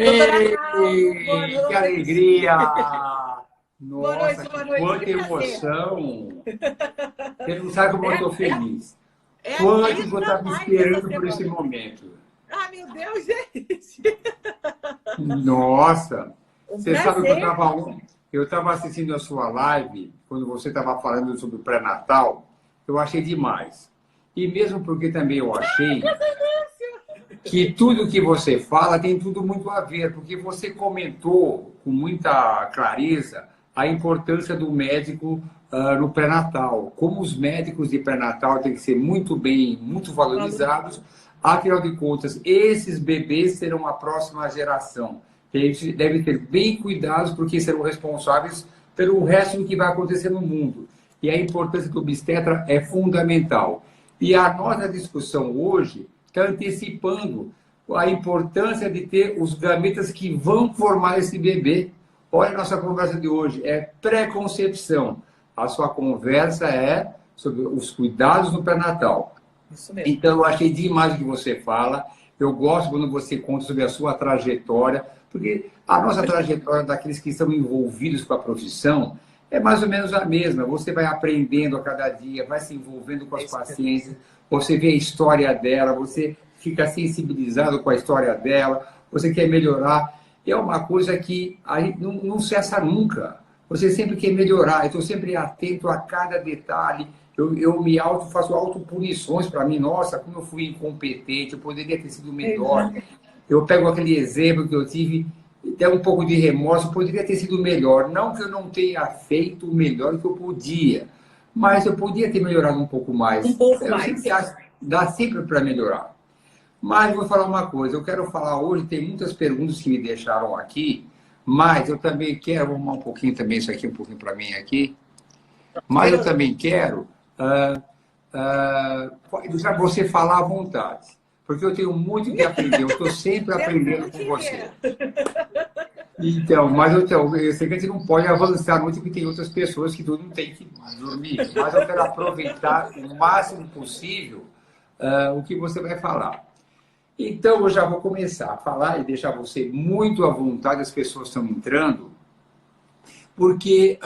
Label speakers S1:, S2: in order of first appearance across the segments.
S1: Doutora Arnaldo, boa
S2: Ei, que
S1: noite.
S2: alegria!
S1: Boa
S2: Nossa,
S1: noite,
S2: quanta
S1: que prazer.
S2: emoção! Você não sabe como eu estou feliz.
S1: É a
S2: Quanto que eu
S1: quinta
S2: estava
S1: live dessa
S2: esperando por esse
S1: semana.
S2: momento.
S1: Ah, meu Deus, gente.
S2: Nossa!
S1: Um
S2: Você sabe que
S1: prazer.
S2: eu estava assistindo a sua live, quando você estava falando sobre o pré-natal, eu achei demais. E mesmo porque também eu achei que tudo que você fala tem tudo muito a ver, porque você comentou com muita clareza a importância do médico no pré-natal. Como os médicos de pré-natal têm que ser muito valorizados, afinal de contas, esses bebês serão a próxima geração. E a gente deve ter bem cuidados, porque serão responsáveis pelo resto do que vai acontecer no mundo. E a importância do obstetra é fundamental. E a nossa discussão hoje está antecipando a importância de ter os gametas que vão formar esse bebê. Olha a nossa conversa de hoje, é pré-concepção. A sua conversa é sobre os cuidados no pré-natal.
S1: Isso mesmo.
S2: Então, eu achei demais o que você fala. Eu gosto quando você conta sobre a sua trajetória, porque a nossa trajetória daqueles que estão envolvidos com a profissão é mais ou menos a mesma. Você vai aprendendo a cada dia, vai se envolvendo com as pacientes, você vê a história dela, você fica sensibilizado com a história dela, você quer melhorar. É uma coisa que aí não cessa nunca. Você sempre quer melhorar. Eu estou sempre atento a cada detalhe. Eu faço autopunições para mim. Nossa, como eu fui incompetente, eu poderia ter sido melhor. Eu pego aquele exemplo que eu tive, até um pouco de remorso, poderia ter sido melhor. Não que eu não tenha feito o melhor que eu podia, mas eu podia ter melhorado um pouco mais.
S1: Um pouco
S2: Eu
S1: mais.
S2: sempre acho, dá sempre para melhorar. Mas vou falar uma coisa, eu quero falar hoje, tem muitas perguntas que me deixaram aqui, mas eu também quero arrumar um pouquinho também isso aqui, um pouquinho para mim aqui, mas eu também quero deixar você falar à vontade, porque eu tenho muito que aprender, eu estou sempre aprendendo com você. Então, mas eu sei que a gente não pode avançar muito, porque tem outras pessoas que não têm que dormir, mas eu quero aproveitar o máximo possível o que você vai falar. Então, eu já vou começar a falar e deixar você muito à vontade, as pessoas estão entrando, porque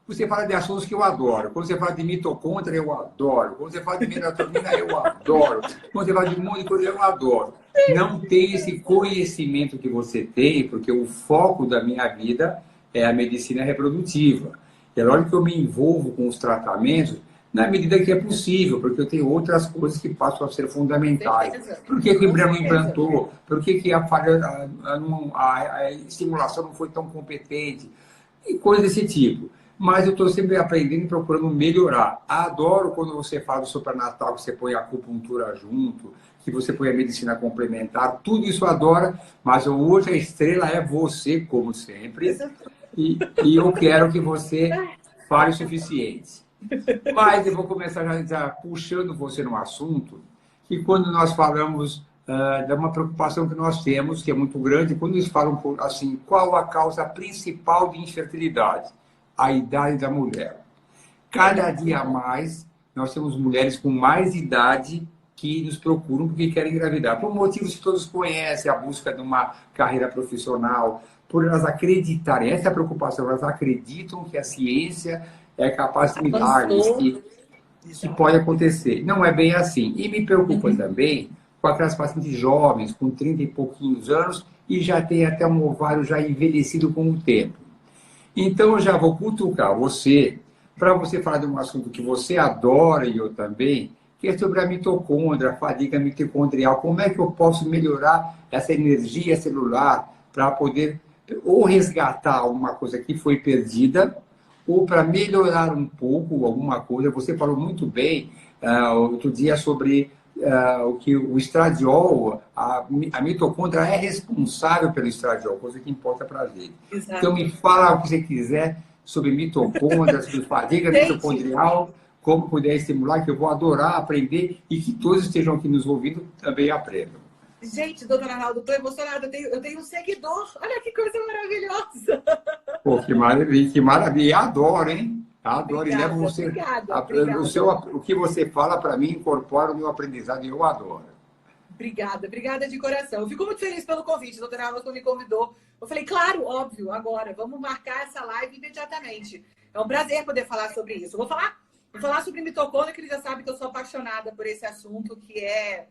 S2: você fala de assuntos que eu adoro. Quando você fala de mitocôndria, eu adoro. Quando você fala de melatonina, eu adoro. Quando você fala de um monte de coisa, eu adoro. Não tem esse conhecimento que você tem, porque o foco da minha vida é a medicina reprodutiva. É lógico que eu me envolvo com os tratamentos na medida que é possível, porque eu tenho outras coisas que passam a ser fundamentais. Por que o embrião não implantou? Por que a estimulação não foi tão competente? E coisas desse tipo. Mas eu estou sempre aprendendo e procurando melhorar. Adoro quando você fala do supranatal, que você põe a acupuntura junto, que você põe a medicina complementar, tudo isso eu adoro, mas hoje a estrela é você, como sempre, e eu quero que você fale o suficiente. Mas eu vou começar já puxando você no assunto, que quando nós falamos de uma preocupação que nós temos, que é muito grande, quando eles falam assim, qual a causa principal de infertilidade? A idade da mulher. Cada dia mais, nós temos mulheres com mais idade que nos procuram porque querem engravidar. Por motivos que todos conhecem, a busca de uma carreira profissional, por elas acreditarem, essa é a preocupação, elas acreditam que a ciência é capaz de milagres, que pode acontecer. Não é bem assim. E me preocupa também com aquelas pacientes jovens, com 30 e pouquinhos anos, e já tem até um ovário já envelhecido com o tempo. Então, eu já vou cutucar você, para você falar de um assunto que você adora e eu também, que é sobre a mitocôndria, a fadiga mitocondrial. Como é que eu posso melhorar essa energia celular para poder ou resgatar alguma coisa que foi perdida, ou para melhorar um pouco alguma coisa. Você falou muito bem outro dia sobre o que o estradiol, a mitocôndria é responsável pelo estradiol, coisa que importa para a gente.
S1: Exato.
S2: Então, me fala o que você quiser sobre mitocôndria, sobre fadiga mitocondrial, como puder estimular, que eu vou adorar aprender e que todos estejam aqui nos ouvindo também aprendam.
S1: Gente, doutora Arnaldo, estou emocionada. Eu tenho um seguidor. Olha que coisa maravilhosa.
S2: Pô, que maravilha, que maravilha. Adoro, hein? Adoro.
S1: Obrigada,
S2: e levo você.
S1: obrigada.
S2: O que você fala para mim incorpora o meu aprendizado e eu adoro.
S1: Obrigada de coração. Eu fico muito feliz pelo convite, doutora Alma, quando me convidou. Eu falei, claro, óbvio, agora, vamos marcar essa live imediatamente. É um prazer poder falar sobre isso. Vou falar sobre mitocôndria, que ele já sabe que eu sou apaixonada por esse assunto, que é...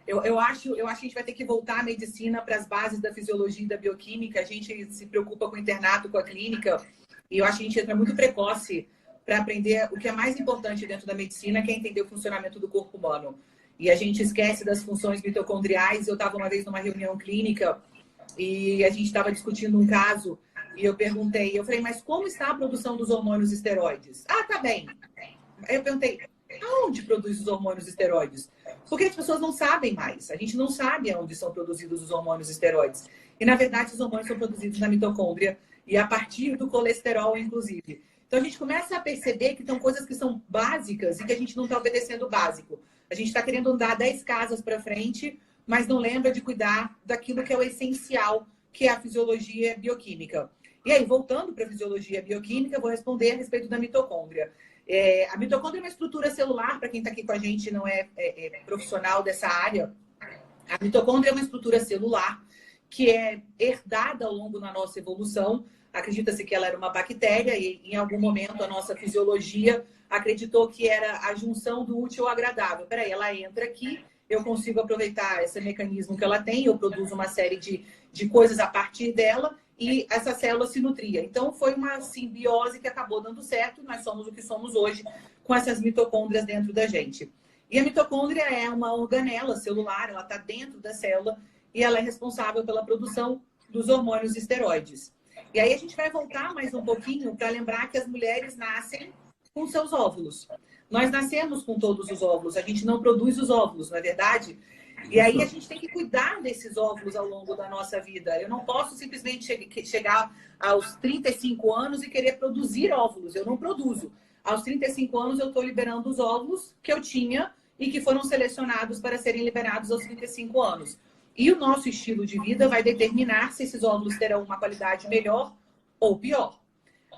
S1: Eu acho que a gente vai ter que voltar à medicina para as bases da fisiologia e da bioquímica. A gente se preocupa com o internato, com a clínica, e eu acho que a gente entra muito precoce para aprender o que é mais importante dentro da medicina, que é entender o funcionamento do corpo humano. E a gente esquece das funções mitocondriais. Eu estava uma vez numa reunião clínica e a gente estava discutindo um caso e eu falei, mas como está a produção dos hormônios esteroides? Ah, tá bem. Aí eu perguntei, aonde produz os hormônios esteroides? Porque as pessoas não sabem mais. A gente não sabe aonde são produzidos os hormônios esteroides. E, na verdade, os hormônios são produzidos na mitocôndria e a partir do colesterol, inclusive. Então, a gente começa a perceber que são coisas que são básicas e que a gente não está obedecendo o básico. A gente está querendo andar 10 casas para frente, mas não lembra de cuidar daquilo que é o essencial, que é a fisiologia bioquímica. E aí, voltando para a fisiologia bioquímica, eu vou responder a respeito da mitocôndria. A mitocôndria é uma estrutura celular, para quem está aqui com a gente não é profissional dessa área. A mitocôndria é uma estrutura celular que é herdada ao longo da nossa evolução. Acredita-se que ela era uma bactéria e, em algum momento, a nossa fisiologia acreditou que era a junção do útil ao agradável. Peraí, ela entra aqui, eu consigo aproveitar esse mecanismo que ela tem, eu produzo uma série de coisas a partir dela e essa célula se nutria. Então, foi uma simbiose que acabou dando certo. Nós somos o que somos hoje com essas mitocôndrias dentro da gente. E a mitocôndria é uma organela celular, ela está dentro da célula e ela é responsável pela produção dos hormônios esteroides. E aí a gente vai voltar mais um pouquinho para lembrar que as mulheres nascem com seus óvulos. Nós nascemos com todos os óvulos, a gente não produz os óvulos, não é verdade? E aí a gente tem que cuidar desses óvulos ao longo da nossa vida. Eu não posso simplesmente chegar aos 35 anos e querer produzir óvulos. Eu não produzo. Aos 35 anos eu estou liberando os óvulos que eu tinha e que foram selecionados para serem liberados aos 35 anos. E o nosso estilo de vida vai determinar se esses óvulos terão uma qualidade melhor ou pior.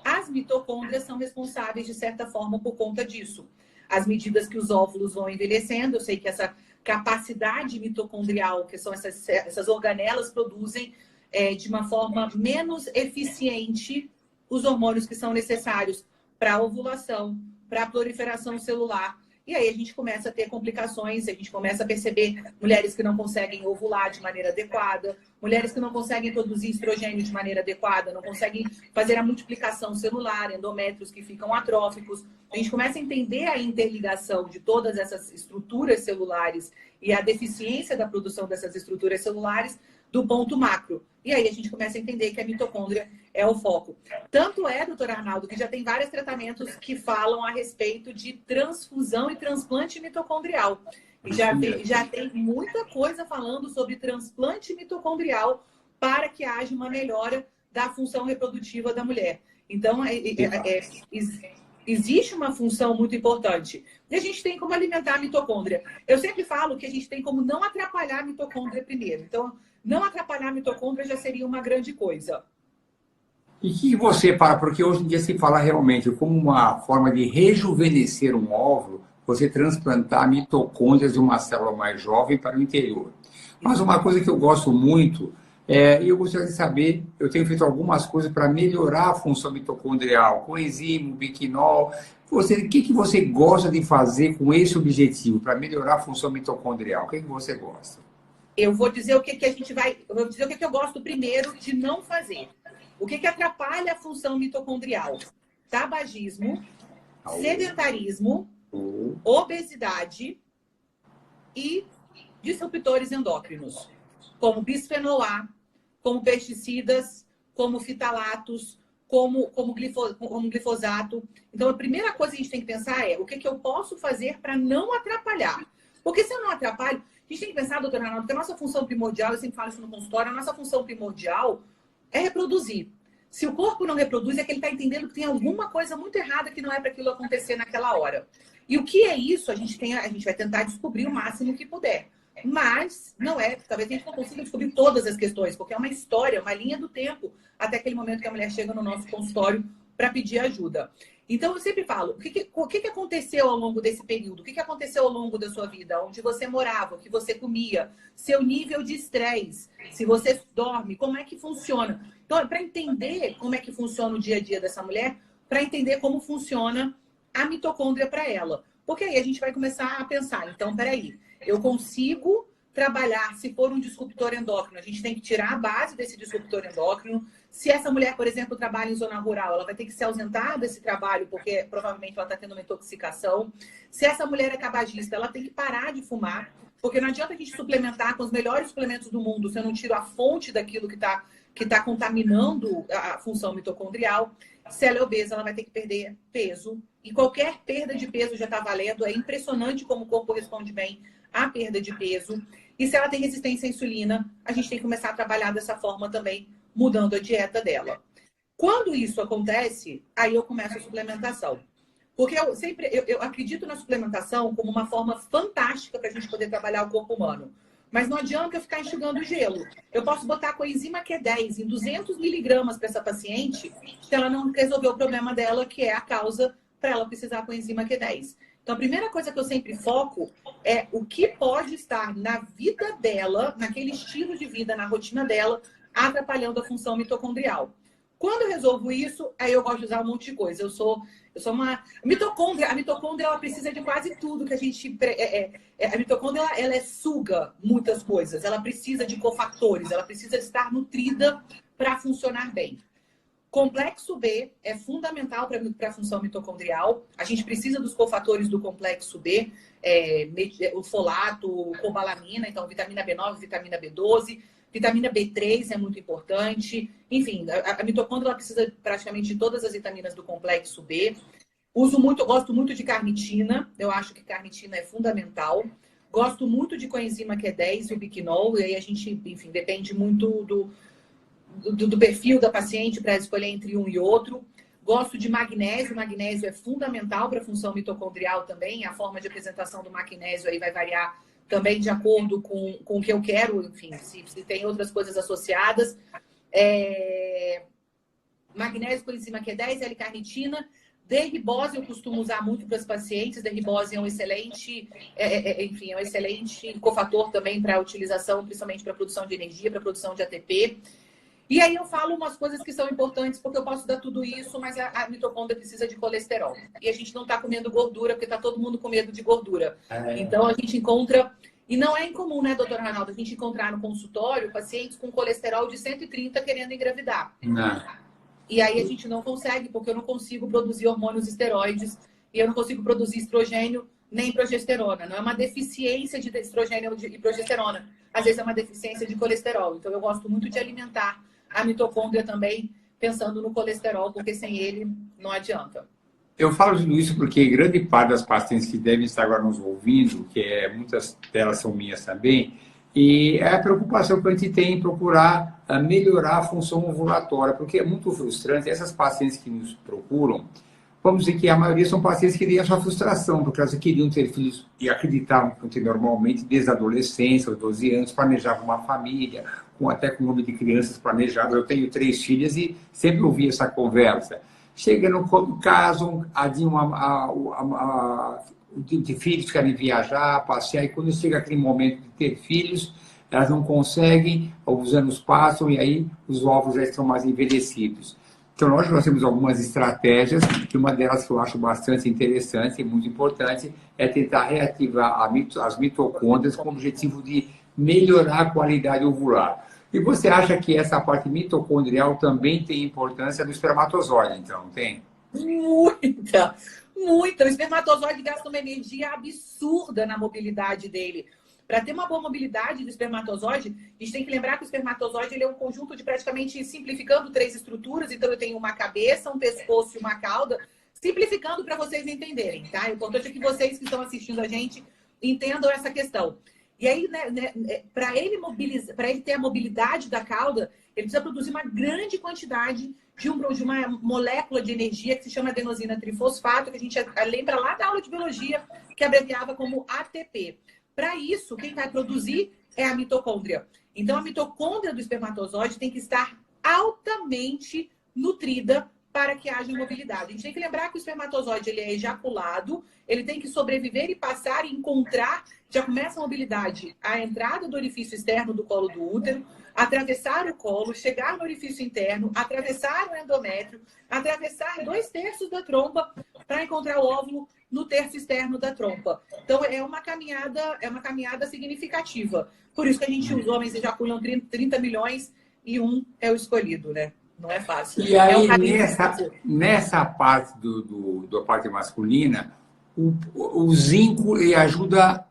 S1: As mitocôndrias são responsáveis, de certa forma, por conta disso. As medidas que os óvulos vão envelhecendo, eu sei que essa capacidade mitocondrial, que são essas organelas, produzem de uma forma menos eficiente os hormônios que são necessários para a ovulação, para a proliferação celular. E aí a gente começa a ter complicações, a gente começa a perceber mulheres que não conseguem ovular de maneira adequada, mulheres que não conseguem produzir estrogênio de maneira adequada, não conseguem fazer a multiplicação celular, endométrios que ficam atróficos. A gente começa a entender a interligação de todas essas estruturas celulares e a deficiência da produção dessas estruturas celulares do ponto macro. E aí a gente começa a entender que a mitocôndria é o foco. Tanto é, doutor Arnaldo, que já tem vários tratamentos que falam a respeito de transfusão e transplante mitocondrial. E já tem muita coisa falando sobre transplante mitocondrial para que haja uma melhora da função reprodutiva da mulher. Então, existe uma função muito importante. E a gente tem como alimentar a mitocôndria. Eu sempre falo que a gente tem como não atrapalhar a mitocôndria primeiro. Então, não atrapalhar a mitocôndria já seria uma grande coisa.
S2: E que você porque hoje em dia se fala realmente como uma forma de rejuvenescer um óvulo, você transplantar mitocôndrias de uma célula mais jovem para o interior. Mas uma coisa que eu gosto muito, e eu gostaria de saber, eu tenho feito algumas coisas para melhorar a função mitocondrial, coenzima, biquinol. O que você gosta de fazer com esse objetivo, para melhorar a função mitocondrial? O que você gosta?
S1: Eu vou dizer o que a gente vai. Eu vou dizer o que eu gosto primeiro de não fazer. O que atrapalha a função mitocondrial? Tabagismo, sedentarismo, obesidade e disruptores endócrinos, como bisfenol A, como pesticidas, como fitalatos, como glifosato. Então, a primeira coisa que a gente tem que pensar é o que eu posso fazer para não atrapalhar. Porque se eu não atrapalho, a gente tem que pensar, doutora Arnaldo, que a nossa função primordial, eu sempre falo isso no consultório, a nossa função primordial é reproduzir. Se o corpo não reproduz, é que ele está entendendo que tem alguma coisa muito errada que não é para aquilo acontecer naquela hora. E o que é isso? A gente vai tentar descobrir o máximo que puder. Mas não é, talvez a gente não consiga descobrir todas as questões, porque é uma história, uma linha do tempo, até aquele momento que a mulher chega no nosso consultório para pedir ajuda. Então, eu sempre falo, o que aconteceu ao longo desse período? O que aconteceu ao longo da sua vida? Onde você morava, o que você comia, seu nível de estresse, se você dorme, como é que funciona? Então, para entender como é que funciona o dia a dia dessa mulher, para entender como funciona a mitocôndria para ela. Porque aí a gente vai começar a pensar, então, peraí, eu consigo trabalhar, se for um disruptor endócrino, a gente tem que tirar a base desse disruptor endócrino. Se essa mulher, por exemplo, trabalha em zona rural, ela vai ter que se ausentar desse trabalho, porque provavelmente ela está tendo uma intoxicação. Se essa mulher é tabagista, ela tem que parar de fumar, porque não adianta a gente suplementar com os melhores suplementos do mundo se eu não tiro a fonte daquilo que tá contaminando a função mitocondrial. Se ela é obesa, ela vai ter que perder peso. E qualquer perda de peso já está valendo. É impressionante como o corpo responde bem à perda de peso. E se ela tem resistência à insulina, a gente tem que começar a trabalhar dessa forma também, mudando a dieta dela. Quando isso acontece, aí eu começo a suplementação. Porque eu acredito na suplementação como uma forma fantástica para a gente poder trabalhar o corpo humano. Mas não adianta eu ficar enxugando gelo. Eu posso botar coenzima Q10 em 200 miligramas para essa paciente, se ela não resolver o problema dela, que é a causa para ela precisar coenzima Q10. Então, a primeira coisa que eu sempre foco é o que pode estar na vida dela, naquele estilo de vida, na rotina dela, atrapalhando a função mitocondrial. Quando eu resolvo isso, aí eu gosto de usar um monte de coisa. Eu sou uma... A mitocôndria, ela precisa de quase tudo que a gente... A mitocôndria, ela suga muitas coisas. Ela precisa de cofatores, ela precisa estar nutrida para funcionar bem. Complexo B é fundamental para a função mitocondrial. A gente precisa dos cofatores do complexo B, o folato, cobalamina, então vitamina B9, vitamina B12, vitamina B3 é muito importante. Enfim, a mitocôndria precisa praticamente de todas as vitaminas do complexo B. Gosto muito de carnitina, eu acho que carnitina é fundamental. Gosto muito de coenzima Q10 e o biquinol, e aí a gente, enfim, depende muito do perfil da paciente para escolher entre um e outro. Gosto de magnésio. Magnésio é fundamental para a função mitocondrial também. A forma de apresentação do magnésio aí vai variar também de acordo com o que eu quero. Enfim, se tem outras coisas associadas. Magnésio, coenzima Q10, L-carnitina. D-ribose eu costumo usar muito para as pacientes. D-ribose é um excelente, enfim, é um excelente cofator também para a utilização, principalmente para a produção de energia, para a produção de ATP. E aí eu falo umas coisas que são importantes, porque eu posso dar tudo isso, mas a mitocôndria precisa de colesterol. E a gente não está comendo gordura, porque está todo mundo com medo de gordura. Então a gente encontra... E não é incomum, né, doutora Arnaldo, a gente encontrar no consultório pacientes com colesterol de 130 querendo engravidar.
S2: Não.
S1: E aí a gente não consegue, porque eu não consigo produzir hormônios esteroides e eu não consigo produzir estrogênio nem progesterona. Não é uma deficiência de estrogênio e progesterona. Às vezes é uma deficiência de colesterol. Então eu gosto muito de alimentar a mitocôndria também pensando no colesterol, porque sem ele não adianta.
S2: Eu falo tudo isso porque grande parte das pacientes que devem estar agora nos ouvindo, muitas delas são minhas também, e é a preocupação que a gente tem em procurar melhorar a função ovulatória, porque é muito frustrante. Essas pacientes que nos procuram, vamos dizer que a maioria são pacientes que têm a sua frustração, porque elas queriam ter filhos e acreditavam que normalmente desde a adolescência, aos 12 anos, planejavam uma família, até com o nome de crianças planejadas. Eu tenho 3 filhas e sempre ouvi essa conversa. Chega no caso, de filhos querem viajar, passear, e quando chega aquele momento de ter filhos, elas não conseguem, os anos passam e aí os ovos já estão mais envelhecidos. Então, nós temos algumas estratégias, e uma delas que eu acho bastante interessante e muito importante é tentar reativar as mitocôndrias com o objetivo de melhorar a qualidade ovular. E você acha que essa parte mitocondrial também tem importância no espermatozoide, então, tem?
S1: Muita, muita. O espermatozoide gasta uma energia absurda na mobilidade dele. Para ter uma boa mobilidade do espermatozoide, a gente tem que lembrar que o espermatozoide ele é um conjunto de praticamente, simplificando, 3 estruturas. Então, eu tenho uma cabeça, um pescoço e uma cauda. Simplificando para vocês entenderem, tá? O importante é que vocês que estão assistindo a gente entendam essa questão. E aí, para ele ter a mobilidade da cauda, ele precisa produzir uma grande quantidade de uma molécula de energia que se chama adenosina trifosfato, que a gente lembra lá da aula de biologia, que abreviava como ATP. Para isso, quem vai produzir é a mitocôndria. Então, a mitocôndria do espermatozoide tem que estar altamente nutrida para que haja mobilidade. A gente tem que lembrar que o espermatozoide ele é ejaculado, ele tem que sobreviver e passar e encontrar, já começa a mobilidade, a entrada do orifício externo do colo do útero, atravessar o colo, chegar no orifício interno, atravessar o endométrio, atravessar 2/3 da trompa para encontrar o óvulo no terço externo da trompa. Então, é uma caminhada significativa. Por isso que os homens ejaculam 30 milhões e um é o escolhido, né? Não é fácil.
S2: E aí,
S1: É
S2: nessa parte da parte masculina, o zinco ele ajuda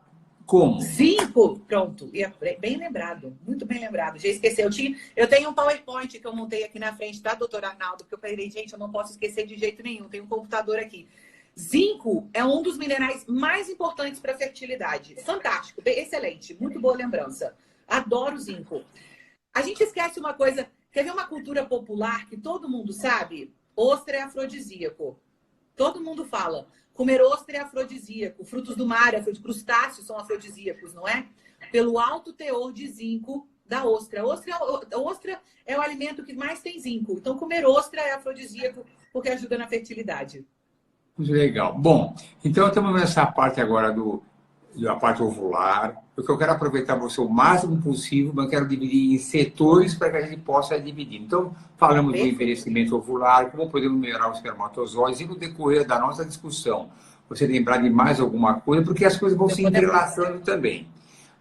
S2: como?
S1: Zinco, pronto. E é bem lembrado, muito bem lembrado. Já esqueci. Eu tenho um PowerPoint que eu montei aqui na frente da doutora Arnaldo, porque eu falei, gente, eu não posso esquecer de jeito nenhum. Tem um computador aqui. Zinco é um dos minerais mais importantes para a fertilidade. Fantástico, excelente, muito boa lembrança. Adoro zinco. A gente esquece uma coisa, quer ver uma cultura popular que todo mundo sabe? Ostra é afrodisíaco. Todo mundo fala. Comer ostra é afrodisíaco. Frutos do mar, crustáceos são afrodisíacos, não é? Pelo alto teor de zinco da ostra. A ostra é o alimento que mais tem zinco. Então, comer ostra é afrodisíaco porque ajuda na fertilidade.
S2: Muito legal. Bom, então estamos nessa parte agora da parte ovular. O que eu quero aproveitar você o máximo possível, mas eu quero dividir em setores para que a gente possa dividir. Então, falamos do envelhecimento ovular, como podemos melhorar os espermatozoides, e no decorrer da nossa discussão, você lembrar de mais alguma coisa, porque as coisas vão se entrelaçando também.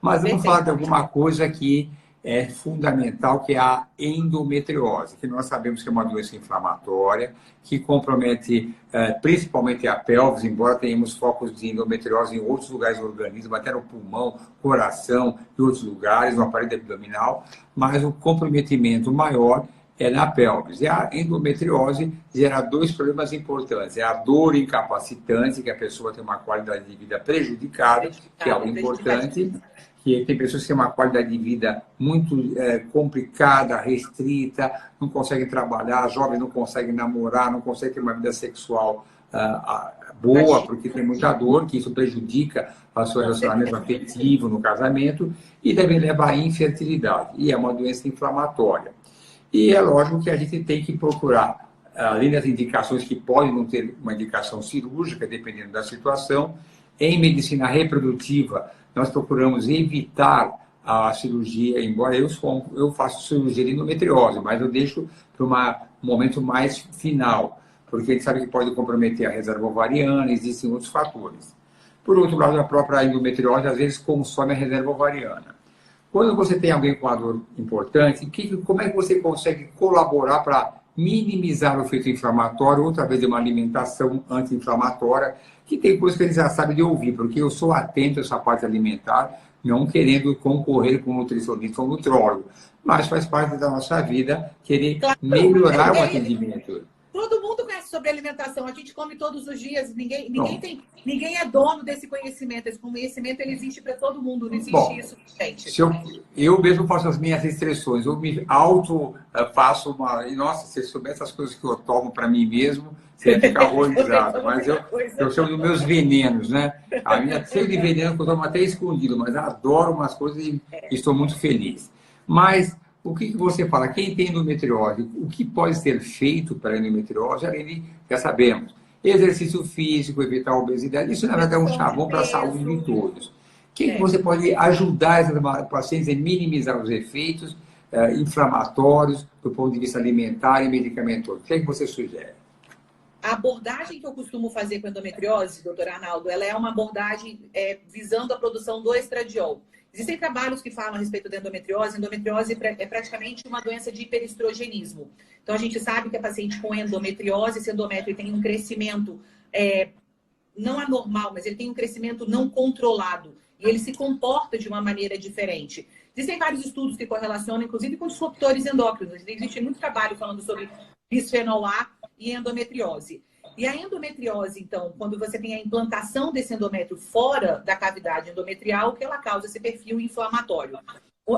S2: Mas vamos falar de alguma coisa que é fundamental, que é a endometriose, que nós sabemos que é uma doença inflamatória, que compromete principalmente a pelvis, embora tenhamos focos de endometriose em outros lugares do organismo, até no pulmão, coração e outros lugares, no aparelho abdominal, mas o comprometimento maior é na pelvis. E a endometriose gera 2 problemas importantes. É a dor incapacitante, que a pessoa tem uma qualidade de vida prejudicada, que é algo importante, que tem pessoas que têm uma qualidade de vida muito complicada, restrita, não conseguem trabalhar, jovens não conseguem namorar, não conseguem ter uma vida sexual boa, porque tem muita dor, que isso prejudica o seu relacionamento afetivo no casamento, e deve levar à infertilidade. E é uma doença inflamatória. E é lógico que a gente tem que procurar, além das indicações que podem não ter uma indicação cirúrgica, dependendo da situação, em medicina reprodutiva, nós procuramos evitar a cirurgia, embora eu faça cirurgia de endometriose, mas eu deixo para um momento mais final, porque a gente sabe que pode comprometer a reserva ovariana, existem outros fatores. Por outro lado, a própria endometriose às vezes consome a reserva ovariana. Quando você tem alguém com uma dor importante, como é que você consegue colaborar para minimizar o efeito inflamatório, outra vez de uma alimentação anti-inflamatória, que tem coisas que eles já sabem de ouvir, porque eu sou atento a essa parte alimentar, não querendo concorrer com nutricionista ou nutrólogo, mas faz parte da nossa vida querer melhorar o atendimento.
S1: Todo mundo conhece sobre alimentação, a gente come todos os dias, ninguém é dono desse conhecimento. Esse conhecimento ele existe para todo mundo, não existe isso, gente.
S2: Eu mesmo faço as minhas restrições, eu me faço uma. E nossa, se eu soubesse essas coisas que eu tomo para mim mesmo, você ia ficar horrorizado. Mas eu chamo dos meus venenos, né? A minha cheia de veneno que eu tomo até escondido, mas adoro umas coisas e estou muito feliz. Mas o que você fala? Quem tem endometriose, o que pode ser feito para a endometriose, além de, já sabemos, exercício físico, evitar a obesidade, isso na verdade é um chavão para a saúde de todos. O que você pode ajudar esses pacientes a minimizar os efeitos inflamatórios do ponto de vista alimentar e medicamentoso? O que você sugere?
S1: A abordagem que eu costumo fazer com endometriose, doutora Arnaldo, ela é uma abordagem visando a produção do estradiol. Existem trabalhos que falam a respeito da endometriose. Endometriose é praticamente uma doença de hiperestrogenismo. Então, a gente sabe que a paciente com endometriose, esse endométrio tem um crescimento não anormal, mas ele tem um crescimento não controlado. E ele se comporta de uma maneira diferente. Existem vários estudos que correlacionam, inclusive, com disruptores endócrinos. Existe muito trabalho falando sobre bisfenol A e endometriose. E a endometriose, então, quando você tem a implantação desse endométrio fora da cavidade endometrial, que ela causa esse perfil inflamatório.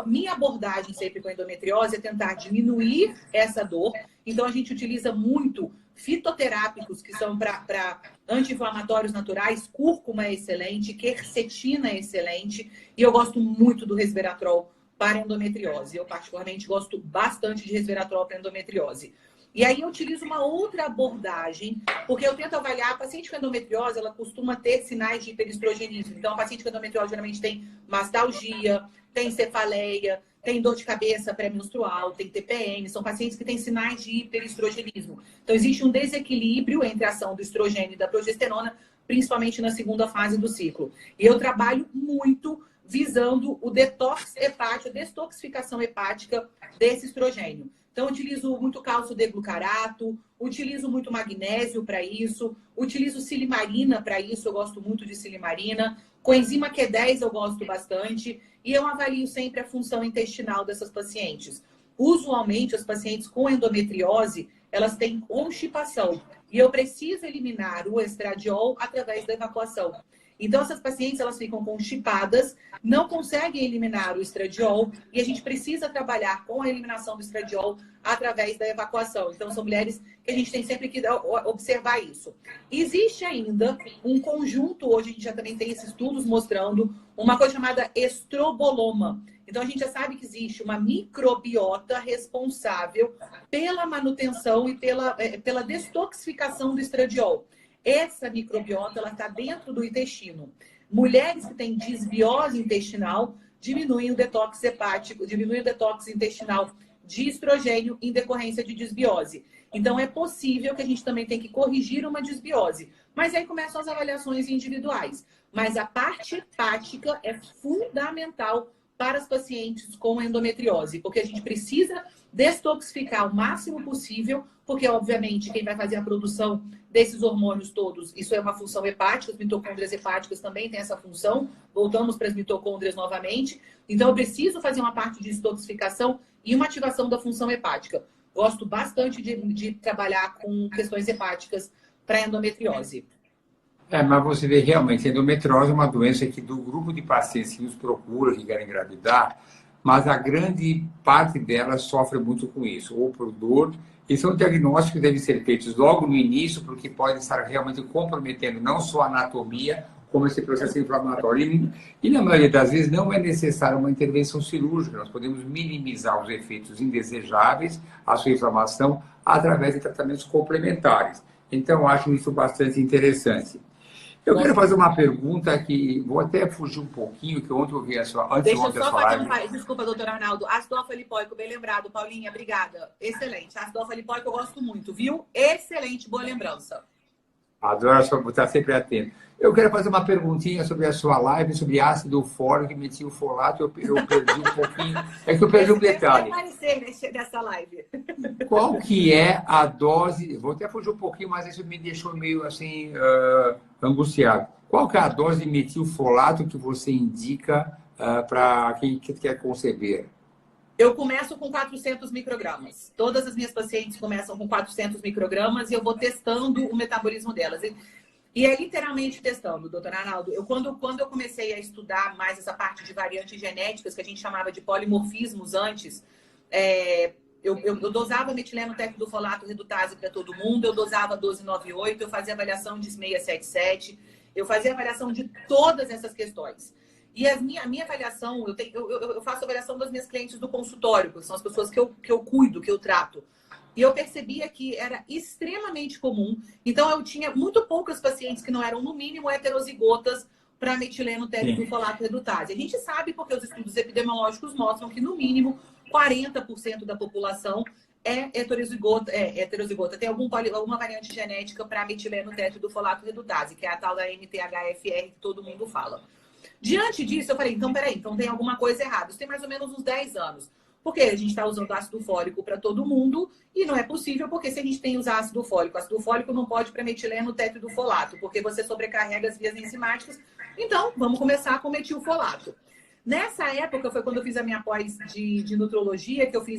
S1: Minha abordagem sempre com a endometriose é tentar diminuir essa dor. Então, a gente utiliza muito fitoterápicos, que são para anti-inflamatórios naturais. Cúrcuma é excelente, quercetina é excelente. E eu gosto muito do resveratrol para endometriose. Eu, particularmente, gosto bastante de resveratrol para endometriose. E aí eu utilizo uma outra abordagem, porque eu tento avaliar a paciente com endometriose, ela costuma ter sinais de hiperestrogenismo. Então, a paciente com endometriose geralmente tem mastalgia, tem cefaleia, tem dor de cabeça pré-menstrual, tem TPM, são pacientes que têm sinais de hiperestrogenismo. Então, existe um desequilíbrio entre a ação do estrogênio e da progesterona, principalmente na segunda fase do ciclo. E eu trabalho muito visando o detox hepático, a detoxificação hepática desse estrogênio. Então, eu utilizo muito cálcio D-glucarato, utilizo muito magnésio para isso, utilizo silimarina para isso, eu gosto muito de silimarina. Coenzima Q10 eu gosto bastante. E eu avalio sempre a função intestinal dessas pacientes. Usualmente, as pacientes com endometriose, elas têm constipação. E eu preciso eliminar o estradiol através da evacuação. Então, essas pacientes, elas ficam constipadas, não conseguem eliminar o estradiol e a gente precisa trabalhar com a eliminação do estradiol através da evacuação. Então, são mulheres que a gente tem sempre que observar isso. Existe ainda um conjunto, hoje a gente já também tem esses estudos mostrando uma coisa chamada estroboloma. Então, a gente já sabe que existe uma microbiota responsável pela manutenção e pela detoxificação do estradiol. Essa microbiota está dentro do intestino. Mulheres que têm disbiose intestinal diminuem o detox hepático, diminuem o detox intestinal de estrogênio em decorrência de disbiose. Então, é possível que a gente também tenha que corrigir uma disbiose. Mas aí começam as avaliações individuais. Mas a parte hepática é fundamental para as pacientes com endometriose, porque a gente precisa detoxificar o máximo possível, porque, obviamente, quem vai fazer a produção desses hormônios todos, isso é uma função hepática, as mitocôndrias hepáticas também têm essa função, voltamos para as mitocôndrias novamente, então eu preciso fazer uma parte de detoxificação e uma ativação da função hepática. Gosto bastante de trabalhar com questões hepáticas para endometriose.
S2: Mas você vê realmente, a endometriose é uma doença que do grupo de pacientes que nos procuram, que querem engravidar, mas a grande parte delas sofre muito com isso, ou por dor. E são diagnósticos que devem ser feitos logo no início, porque podem estar realmente comprometendo não só a anatomia, como esse processo inflamatório. E na maioria das vezes não é necessária uma intervenção cirúrgica, nós podemos minimizar os efeitos indesejáveis, a sua inflamação, através de tratamentos complementares. Então, eu acho isso bastante interessante. Eu quero fazer uma pergunta que vou até fugir um pouquinho, que ontem eu vi a sua...
S1: Deixa eu só fazer um... Desculpa, doutor Arnaldo. Ácido alfa-lipóico, bem lembrado. Paulinha, obrigada. Excelente. Ácido alfa-lipóico eu gosto muito, viu? Excelente, boa lembrança.
S2: Adoro estar sempre atento. Eu quero fazer uma perguntinha sobre a sua live, sobre ácido fólico e metilfolato. Eu perdi um pouquinho. É que eu perdi um detalhe.
S1: Vai aparecer nessa live.
S2: Qual que é a dose... Vou até fugir um pouquinho, mas isso me deixou meio assim angustiado. Qual que é a dose de metilfolato que você indica para quem quer conceber?
S1: Eu começo com 400 microgramas. Todas as minhas pacientes começam com 400 microgramas e eu vou testando o metabolismo delas. E é literalmente testando, doutor Arnaldo. Quando eu comecei a estudar mais essa parte de variantes genéticas, que a gente chamava de polimorfismos antes, eu dosava metileno tetidofolato redutase para todo mundo, eu dosava 1298, eu fazia avaliação de 677, eu fazia avaliação de todas essas questões. E a minha avaliação, eu faço avaliação das minhas clientes do consultório, que são as pessoas que eu cuido, que eu trato. E eu percebia que era extremamente comum. Então, eu tinha muito poucas pacientes que não eram, no mínimo, heterozigotas para metileno tetidofolato redutase. A gente sabe porque os estudos epidemiológicos mostram que, no mínimo, 40% da população é heterozigota. Tem alguma variante genética para metileno tetidofolato redutase, que é a tal da MTHFR que todo mundo fala. Diante disso, eu falei, então, peraí, então tem alguma coisa errada. Isso tem mais ou menos uns 10 anos. Porque a gente está usando ácido fólico para todo mundo e não é possível, porque se a gente tem usar ácido fólico não pode para metileno tetidofolato, porque você sobrecarrega as vias enzimáticas. Então, vamos começar com metilfolato. Nessa época, foi quando eu fiz a minha pós de nutrologia, que eu fui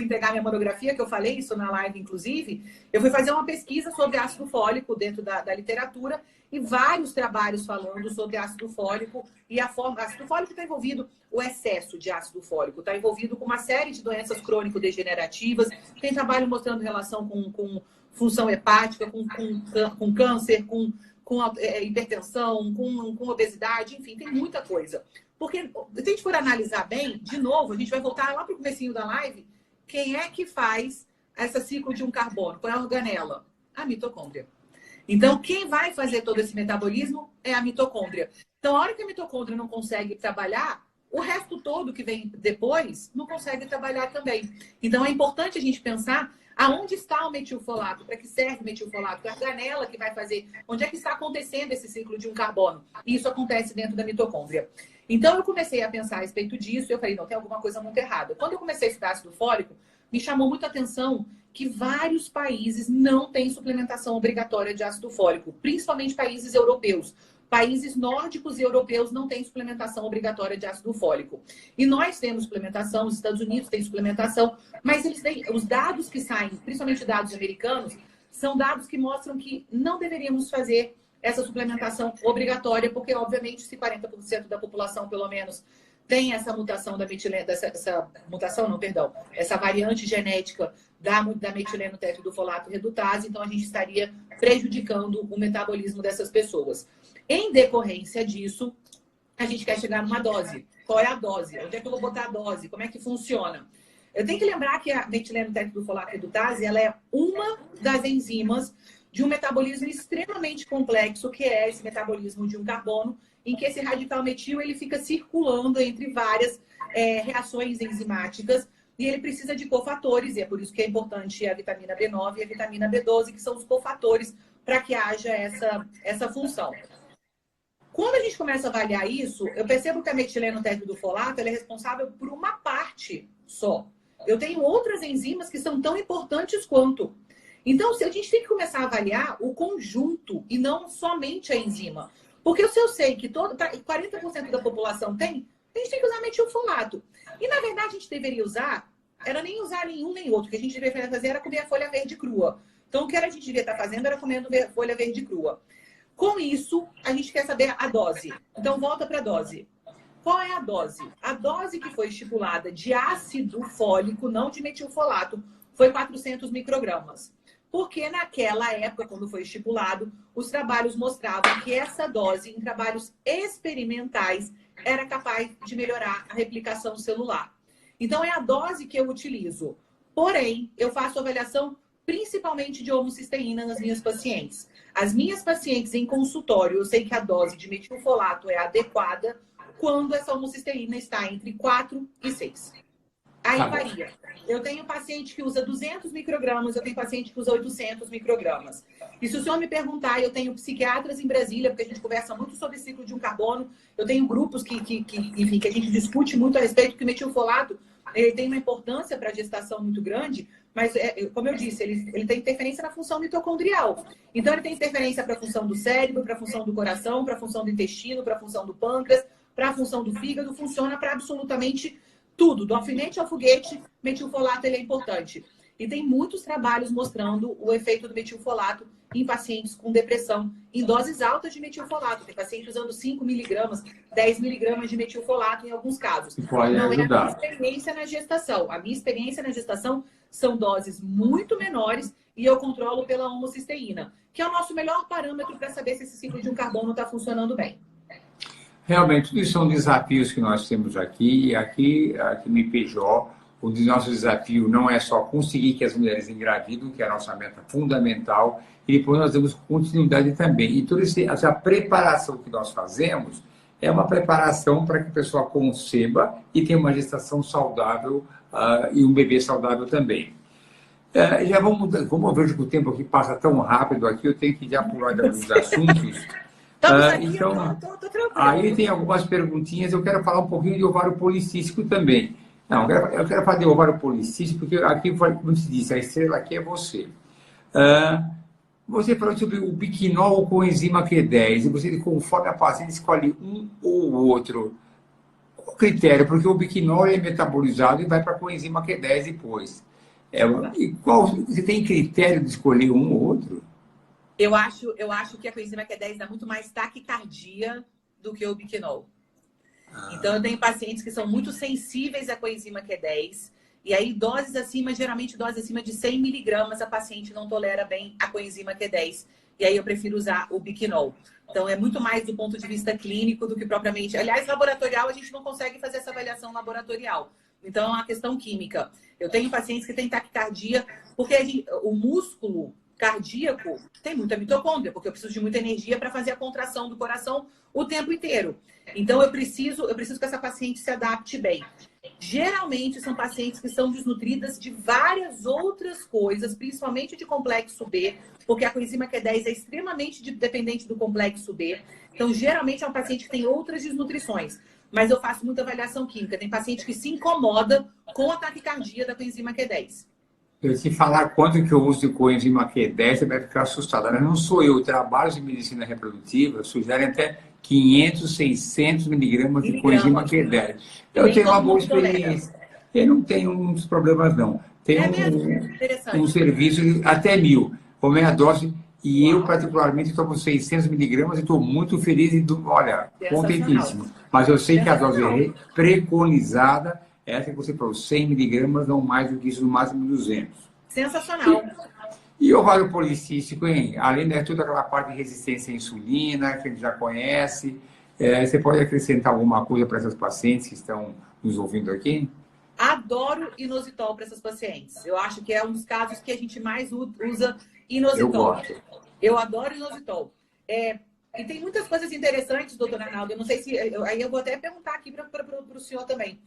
S1: entregar minha monografia, que eu falei isso na live, inclusive. Eu fui fazer uma pesquisa sobre ácido fólico dentro da literatura e vários trabalhos falando sobre ácido fólico e a forma... Ácido fólico está envolvido, o excesso de ácido fólico está envolvido com uma série de doenças crônico-degenerativas. Tem trabalho mostrando relação com função hepática, com câncer, com hipertensão, com obesidade, enfim, tem muita coisa. Porque se a gente for analisar bem, de novo, a gente vai voltar lá para o comecinho da live, quem é que faz esse ciclo de um carbono? Qual é a organela? A mitocôndria. Então, quem vai fazer todo esse metabolismo é a mitocôndria. Então, a hora que a mitocôndria não consegue trabalhar, o resto todo que vem depois não consegue trabalhar também. Então, é importante a gente pensar aonde está o metilfolato, para que serve o metilfolato, é a organela que vai fazer, onde é que está acontecendo esse ciclo de um carbono. E isso acontece dentro da mitocôndria. Então, eu comecei a pensar a respeito disso e eu falei, não, tem alguma coisa muito errada. Quando eu comecei a estudar ácido fólico, me chamou muito a atenção que vários países não têm suplementação obrigatória de ácido fólico, principalmente países europeus. Países nórdicos e europeus não têm suplementação obrigatória de ácido fólico. E nós temos suplementação, os Estados Unidos têm suplementação, mas eles têm, os dados que saem, principalmente dados americanos, são dados que mostram que não deveríamos fazer essa suplementação obrigatória, porque, obviamente, se 40% da população, pelo menos, tem essa mutação da metileno, essa variante genética da metileno tetridofolato redutase, então a gente estaria prejudicando o metabolismo dessas pessoas. Em decorrência disso, a gente quer chegar numa dose. Qual é a dose? Onde é que eu vou botar a dose? Como é que funciona? Eu tenho que lembrar que a metileno tetridofolato redutase, ela é uma das enzimas de um metabolismo extremamente complexo, que é esse metabolismo de um carbono, em que esse radical metil ele fica circulando entre várias reações enzimáticas e ele precisa de cofatores, e é por isso que é importante a vitamina B9 e a vitamina B12, que são os cofatores para que haja essa função. Quando a gente começa a avaliar isso, eu percebo que a metileno tetridofolato ela é responsável por uma parte só. Eu tenho outras enzimas que são tão importantes quanto. Então, a gente tem que começar a avaliar o conjunto e não somente a enzima. Porque se eu sei que 40% da população tem, a gente tem que usar metilfolato. E, na verdade, a gente deveria usar, era nem usar nenhum nem outro. O que a gente deveria fazer era comer a folha verde crua. Então, o que a gente devia estar fazendo era comendo folha verde crua. Com isso, a gente quer saber a dose. Então, volta para a dose. Qual é a dose? A dose que foi estipulada de ácido fólico, não de metilfolato, foi 400 microgramas. Porque naquela época, quando foi estipulado, os trabalhos mostravam que essa dose, em trabalhos experimentais, era capaz de melhorar a replicação celular. Então, é a dose que eu utilizo. Porém, eu faço avaliação principalmente de homocisteína nas minhas pacientes. As minhas pacientes em consultório, eu sei que a dose de metilfolato é adequada quando essa homocisteína está entre 4 e 6. Aí varia. Eu tenho paciente que usa 200 microgramas, eu tenho paciente que usa 800 microgramas. E se o senhor me perguntar, eu tenho psiquiatras em Brasília, porque a gente conversa muito sobre ciclo de um carbono, eu tenho grupos enfim, que a gente discute muito a respeito, que o metilfolato ele tem uma importância para a gestação muito grande, mas, como eu disse, ele tem interferência na função mitocondrial. Então, ele tem interferência para a função do cérebro, para a função do coração, para a função do intestino, para a função do pâncreas, para a função do fígado, funciona para absolutamente tudo. Do alfinete ao foguete, metilfolato ele é importante. E tem muitos trabalhos mostrando o efeito do metilfolato em pacientes com depressão, em doses altas de metilfolato. Tem paciente usando 5 miligramas, 10 miligramas de metilfolato em alguns casos.
S2: Pode
S1: Não
S2: ajudar.
S1: é a minha experiência na gestação. A minha experiência na gestação são doses muito menores e eu controlo pela homocisteína, que é o nosso melhor parâmetro para saber se esse ciclo de um carbono está funcionando bem.
S2: Realmente, isso são desafios que nós temos aqui. E aqui no IPJ, o nosso desafio não é só conseguir que as mulheres engravidem, que é a nossa meta fundamental, e depois nós damos continuidade também. E toda essa preparação que nós fazemos é uma preparação para que a pessoa conceba e tenha uma gestação saudável e um bebê saudável também. Já vamos, como eu vejo que o tempo aqui passa tão rápido aqui, eu tenho que já pular de alguns assuntos. Então, aí tem algumas perguntinhas. Eu quero falar um pouquinho de ovário policístico também. Não, eu quero falar de ovário policístico, porque aqui, como se disse, a estrela aqui é você. Você falou sobre o biquinol com coenzima Q10, e você, conforme a paciente, escolhe um ou outro. Qual o critério? Porque o biquinol é metabolizado e vai para a coenzima Q10 depois. Você tem critério de escolher um ou outro?
S1: Eu acho que a coenzima Q10 dá muito mais taquicardia do que o biquinol. Então, eu tenho pacientes que são muito sensíveis à coenzima Q10. E aí, doses acima, geralmente doses acima de 100 miligramas, a paciente não tolera bem a coenzima Q10. E aí, eu prefiro usar o biquinol. Então, é muito mais do ponto de vista clínico do que propriamente... Aliás, laboratorial, a gente não consegue fazer essa avaliação laboratorial. Então, é uma questão química. Eu tenho pacientes que têm taquicardia, porque o músculo cardíaco tem muita mitocôndria, porque eu preciso de muita energia para fazer a contração do coração o tempo inteiro. Então, eu preciso que essa paciente se adapte bem. Geralmente, são pacientes que são desnutridas de várias outras coisas, principalmente de complexo B, porque a coenzima Q10 é extremamente dependente do complexo B. Então, geralmente, é um paciente que tem outras desnutrições. Mas eu faço muita avaliação química. Tem paciente que se incomoda com a taquicardia da coenzima Q10.
S2: Eu te falar quanto que eu uso de coenzima Q10, você vai ficar assustada. Mas não sou eu. Trabalhos de medicina reprodutiva sugerem até 500, 600 miligramas de coenzima Q10. Eu tenho uma boa experiência. Eu não tenho muitos problemas, não. Tem um serviço até 1000. Como é a dose... E eu, particularmente, estou com 600 miligramas e estou muito feliz e, olha, contentíssimo. Mas eu sei que a dose preconizada é essa que você falou, 100 miligramas, não mais do que isso, no máximo 200.
S1: Sensacional.
S2: E o ovário policístico, hein? Além de toda aquela parte de resistência à insulina, que a gente já conhece, você pode acrescentar alguma coisa para essas pacientes que estão nos ouvindo aqui?
S1: Adoro inositol para essas pacientes. Eu acho que é um dos casos que a gente mais usa inositol.
S2: Eu gosto.
S1: Eu adoro inositol. E tem muitas coisas interessantes, doutor Arnaldo. Eu não sei se... Aí eu vou até perguntar aqui para o senhor também.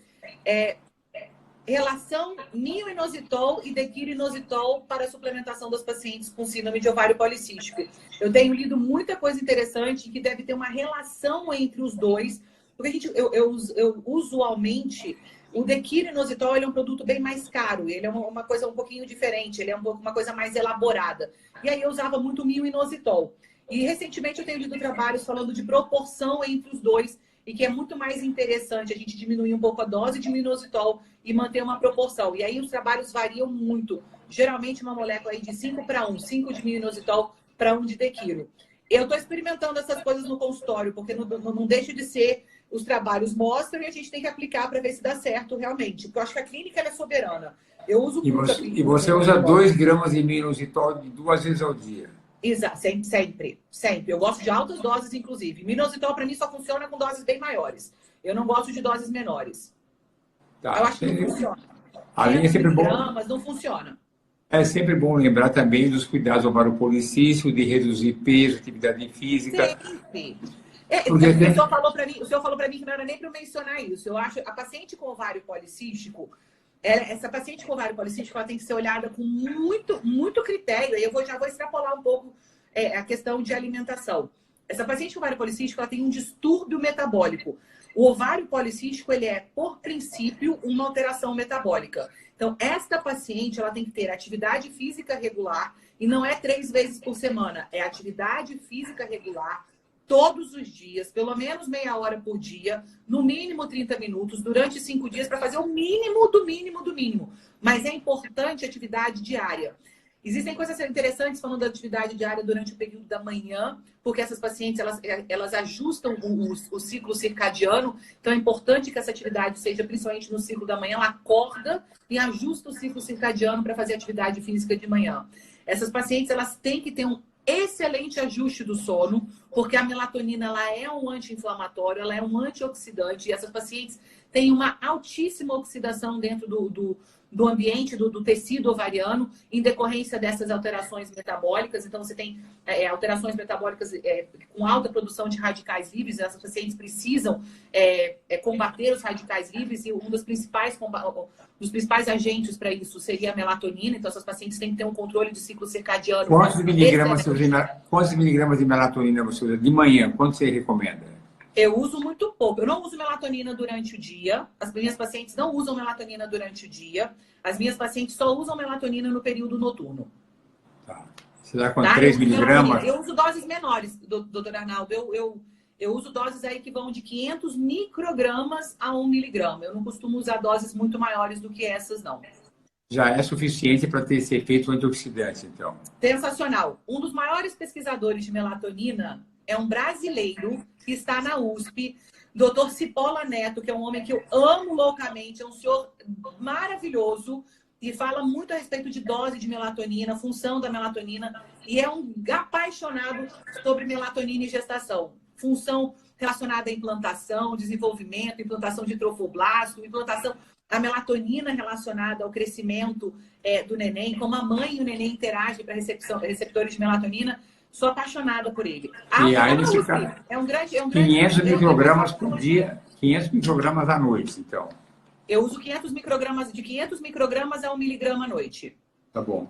S1: Relação mio-inositol e dequiro-inositol para a suplementação das pacientes com síndrome de ovário policístico. Eu tenho lido muita coisa interessante que deve ter uma relação entre os dois. Porque eu usualmente... O dequiro-inositol é um produto bem mais caro, ele é uma coisa um pouquinho diferente, ele é uma coisa mais elaborada. E aí eu usava muito o mio-inositol. E recentemente eu tenho lido trabalhos falando de proporção entre os dois e que é muito mais interessante a gente diminuir um pouco a dose de mio-inositol e manter uma proporção. E aí os trabalhos variam muito. Geralmente uma molécula aí de 5:1, 5 de mio-inositol para 1 de dequiro. Eu estou experimentando essas coisas no consultório, porque não deixa de ser... Os trabalhos mostram e a gente tem que aplicar para ver se dá certo realmente. Porque eu acho que a clínica é soberana. Eu uso muito a clínica.
S2: E você usa 2 gramas de minoxidil 2 vezes ao dia?
S1: Exato, sempre. Eu gosto de altas doses, inclusive. Minoxidil, para mim, só funciona com doses bem maiores. Eu não gosto de doses menores.
S2: Tá.
S1: Eu acho que não funciona.
S2: Além é sempre bom.
S1: Não funciona.
S2: É sempre bom lembrar também dos cuidados do ovário policístico, de reduzir peso, atividade física.
S1: Sempre. O senhor falou para mim que não era nem para eu mencionar isso. Eu acho a paciente com ovário policístico, essa paciente com ovário policístico, ela tem que ser olhada com muito critério. E eu já vou extrapolar um pouco a questão de alimentação. Essa paciente com ovário policístico, ela tem um distúrbio metabólico. O ovário policístico, ele é, por princípio, uma alteração metabólica. Então, esta paciente, ela tem que ter atividade física regular e não é 3 vezes por semana. É atividade física regular todos os dias, pelo menos meia hora por dia, no mínimo 30 minutos, durante 5 dias, para fazer o mínimo do mínimo do mínimo. Mas é importante a atividade diária. Existem coisas interessantes falando da atividade diária durante o período da manhã, porque essas pacientes, elas ajustam o ciclo circadiano. Então, é importante que essa atividade seja, principalmente no ciclo da manhã, ela acorda e ajusta o ciclo circadiano para fazer atividade física de manhã. Essas pacientes, elas têm que ter um excelente ajuste do sono, porque a melatonina ela é um anti-inflamatório, ela é um antioxidante, e essas pacientes têm uma altíssima oxidação dentro do ambiente, do tecido ovariano, em decorrência dessas alterações metabólicas. Então, você tem alterações metabólicas com alta produção de radicais livres, essas pacientes precisam combater os radicais livres, e um dos principais agentes para isso seria a melatonina. Então, essas pacientes têm que ter um controle de ciclo circadiano.
S2: Quantos miligramas de melatonina você usa de manhã? Quanto você recomenda?
S1: Eu uso muito pouco. Eu não uso melatonina durante o dia. As minhas pacientes não usam melatonina durante o dia. As minhas pacientes só usam melatonina no período noturno.
S2: Tá. Você dá com 3 miligramas?
S1: Eu uso doses menores, doutor Arnaldo. Eu uso doses aí que vão de 500 microgramas a 1 miligrama. Eu não costumo usar doses muito maiores do que essas, não.
S2: Já é suficiente para ter esse efeito antioxidante, então.
S1: Sensacional. Um dos maiores pesquisadores de melatonina é um brasileiro que está na USP, Dr. Cipolla Neto, que é um homem que eu amo loucamente, é um senhor maravilhoso e fala muito a respeito de dose de melatonina, função da melatonina, e é um apaixonado sobre melatonina e gestação. Função relacionada à implantação, desenvolvimento, implantação de trofoblasto, implantação... a melatonina relacionada ao crescimento do neném, como a mãe e o neném interagem para receptores de melatonina. Sou apaixonada por ele.
S2: E aí nesse caso,
S1: é um grande
S2: 500 microgramas por dia, 500 microgramas à noite, então.
S1: Eu uso 500 microgramas, de 500 microgramas a 1 miligrama à noite.
S2: Tá bom.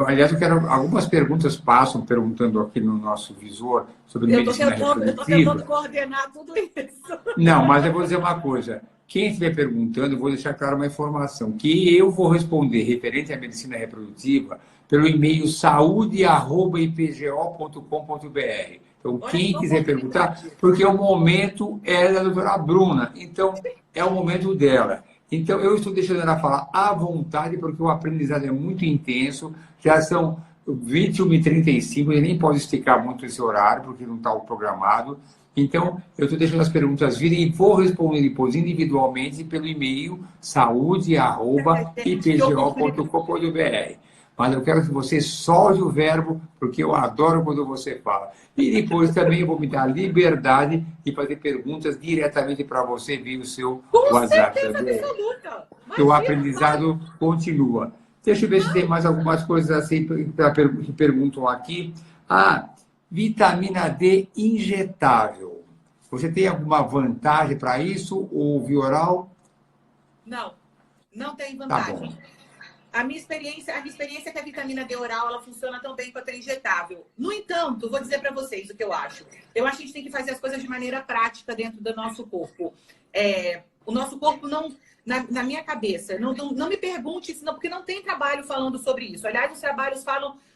S2: Aliás, eu quero... Algumas perguntas passam perguntando aqui no nosso visor sobre medicina reprodutiva. Eu estou
S1: tentando coordenar tudo isso.
S2: Não, mas eu vou dizer uma coisa. Quem estiver perguntando, eu vou deixar claro uma informação, que eu vou responder referente à medicina reprodutiva pelo e-mail saúde@ipgo.com.br. Então, quem quiser perguntar, porque o momento é da doutora Bruna, então é o momento dela. Então, eu estou deixando ela falar à vontade, porque o aprendizado é muito intenso, já são 21h35, ele nem pode esticar muito esse horário, porque não está programado. Então, eu estou deixando as perguntas virem e vou responder depois individualmente pelo e-mail saúde@ipgo.com.br. Mas eu quero que você solte o verbo, porque eu adoro quando você fala. E depois também eu vou me dar a liberdade de fazer perguntas diretamente para você via o seu WhatsApp. Que o aprendizado continua. Deixa eu ver se tem mais algumas coisas assim que perguntam aqui. Vitamina D injetável. Você tem alguma vantagem para isso ou via oral?
S1: Não, não tem vantagem.
S2: Tá bom.
S1: A minha experiência é que a vitamina D oral ela funciona tão bem quanto a injetável. No entanto, vou dizer para vocês o que eu acho. Eu acho que a gente tem que fazer as coisas de maneira prática dentro do nosso corpo. O nosso corpo não, na minha cabeça, não me pergunte isso, não, porque não tem trabalho falando sobre isso. Aliás, os trabalhos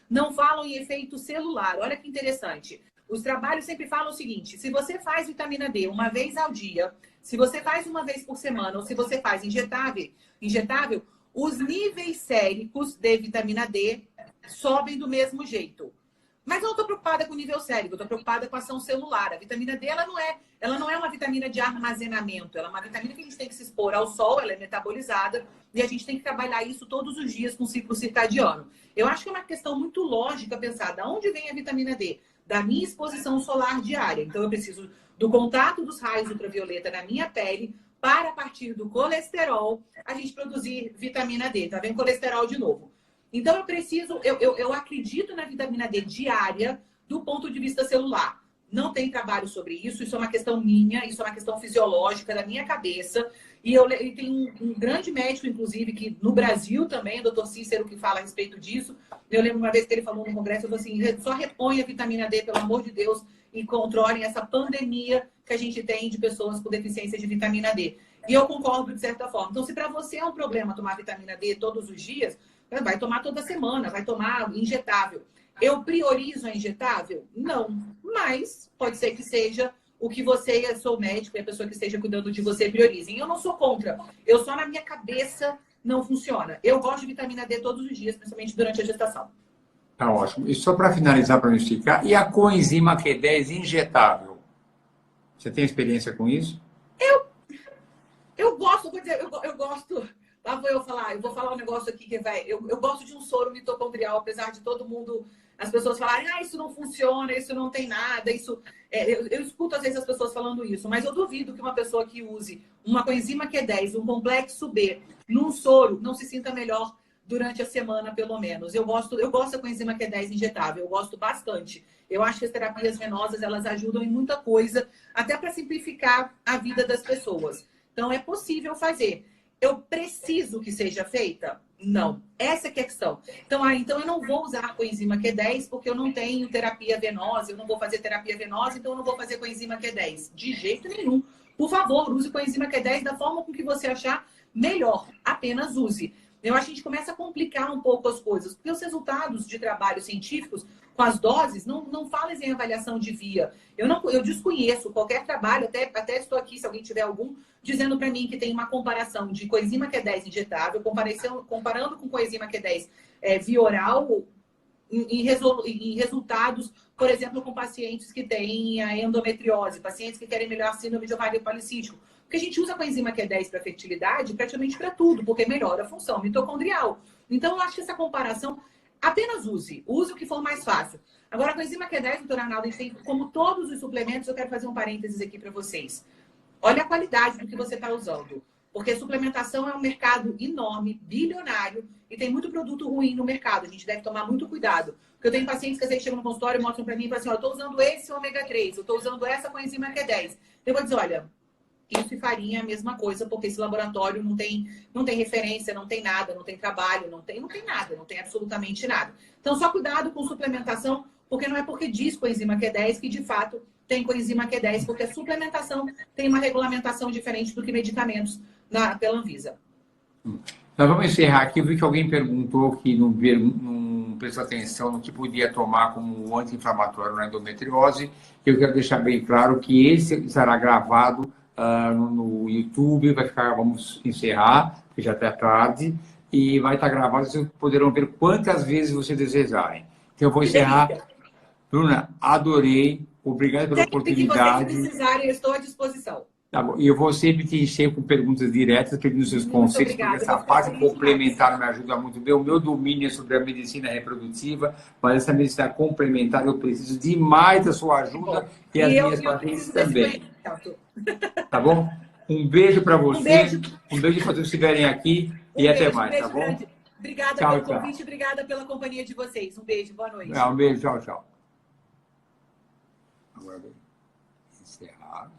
S1: não falam em efeito celular. Olha que interessante. Os trabalhos sempre falam o seguinte: se você faz vitamina D uma vez ao dia, se você faz uma vez por semana, ou se você faz injetável, os níveis séricos de vitamina D sobem do mesmo jeito. Mas eu não estou preocupada com o nível sérico, eu estou preocupada com a ação celular. A vitamina D ela não é uma vitamina de armazenamento, ela é uma vitamina que a gente tem que se expor ao sol, ela é metabolizada e a gente tem que trabalhar isso todos os dias com o ciclo circadiano. Eu acho que é uma questão muito lógica pensar de onde vem a vitamina D? Da minha exposição solar diária. Então eu preciso do contato dos raios ultravioleta na minha pele para, a partir do colesterol, a gente produzir vitamina D. Tá vendo? Colesterol de novo. Então, eu acredito na vitamina D diária do ponto de vista celular. Não tem trabalho sobre isso, isso é uma questão minha, isso é uma questão fisiológica da minha cabeça. E tem um grande médico, inclusive, que no Brasil também, o doutor Cícero, que fala a respeito disso. Eu lembro uma vez que ele falou no congresso, ele falou assim: só reponha a vitamina D, pelo amor de Deus, e controlem essa pandemia que a gente tem de pessoas com deficiência de vitamina D. E eu concordo de certa forma. Então, se para você é um problema tomar vitamina D todos os dias, vai tomar toda semana, vai tomar injetável. Eu priorizo a injetável? Não. Mas pode ser que seja o que você, eu sou médico e a pessoa que esteja cuidando de você priorizem. Eu não sou contra. Eu só na minha cabeça não funciona. Eu gosto de vitamina D todos os dias, principalmente durante a gestação.
S2: Tá ótimo. E só para finalizar, para não esticar, e a coenzima Q10 injetável? Você tem experiência com isso?
S1: Eu gosto, vou dizer, eu gosto. Lá vou eu vou falar um negócio aqui que eu gosto de um soro mitocondrial, apesar de todo mundo, as pessoas falarem, isso não funciona, isso não tem nada, isso... eu escuto às vezes as pessoas falando isso, mas eu duvido que uma pessoa que use uma coenzima Q10, um complexo B, num soro, não se sinta melhor durante a semana, pelo menos. Eu gosto da coenzima Q10 injetável, eu gosto bastante. Eu acho que as terapias venosas, elas ajudam em muita coisa, até para simplificar a vida das pessoas. Então, é possível fazer. Eu preciso que seja feita? Não. Essa é a questão. Então eu não vou usar a coenzima Q10 porque eu não tenho terapia venosa, eu não vou fazer terapia venosa, então eu não vou fazer coenzima Q10. De jeito nenhum. Por favor, use coenzima Q10 da forma com que você achar melhor. Apenas use. Eu acho que a gente começa a complicar um pouco as coisas, porque os resultados de trabalhos científicos com as doses não falam em avaliação de via. Eu desconheço qualquer trabalho, até estou aqui, se alguém tiver algum, dizendo para mim que tem uma comparação de coenzima Q10 injetável, comparando com coenzima Q10 via oral, em resultados, por exemplo, com pacientes que têm a endometriose, pacientes que querem melhorar a síndrome de ovário policístico. Porque a gente usa a coenzima Q10 para fertilidade praticamente para tudo, porque melhora a função mitocondrial. Então, eu acho que essa comparação, apenas use o que for mais fácil. Agora, a coenzima Q10, doutora Arnaldo, como todos os suplementos, eu quero fazer um parênteses aqui para vocês. Olha a qualidade do que você está usando. Porque suplementação é um mercado enorme, bilionário, e tem muito produto ruim no mercado. A gente deve tomar muito cuidado. Porque eu tenho pacientes que às vezes chegam no consultório e mostram para mim e falam assim, ó, eu estou usando esse ômega 3, eu estou usando essa coenzima Q10. Eu vou dizer, olha, isso e farinha é a mesma coisa, porque esse laboratório não tem referência, não tem nada, não tem trabalho, não tem nada, não tem absolutamente nada. Então, só cuidado com suplementação, porque não é porque diz coenzima Q10 que, de fato, tem coenzima Q10, porque a suplementação tem uma regulamentação diferente do que medicamentos pela Anvisa.
S2: Nós vamos encerrar aqui. Eu vi que alguém perguntou que não prestou atenção no que podia tomar como anti-inflamatório na endometriose. Eu quero deixar bem claro que esse estará gravado no YouTube. Vamos encerrar, porque já está tarde, e vai estar gravado. Vocês poderão ver quantas vezes vocês desejarem. Então, eu vou encerrar. Bruna, adorei. Obrigado pela oportunidade.
S1: Se vocês precisarem, eu estou à disposição.
S2: Tá bom. E eu vou sempre te encher com perguntas diretas, pedindo seus conceitos, porque essa parte complementar me ajuda muito bem. O meu domínio é sobre a medicina reprodutiva, mas essa medicina complementar eu preciso demais da sua ajuda e as minhas pacientes também. Tá bom? Um beijo para você, um beijo para todos que estiverem aqui e até mais, tá bom?
S1: Obrigada pelo convite, obrigada pela companhia de vocês. Um beijo, boa noite.
S2: Um beijo, tchau, tchau. Agora, encerrar.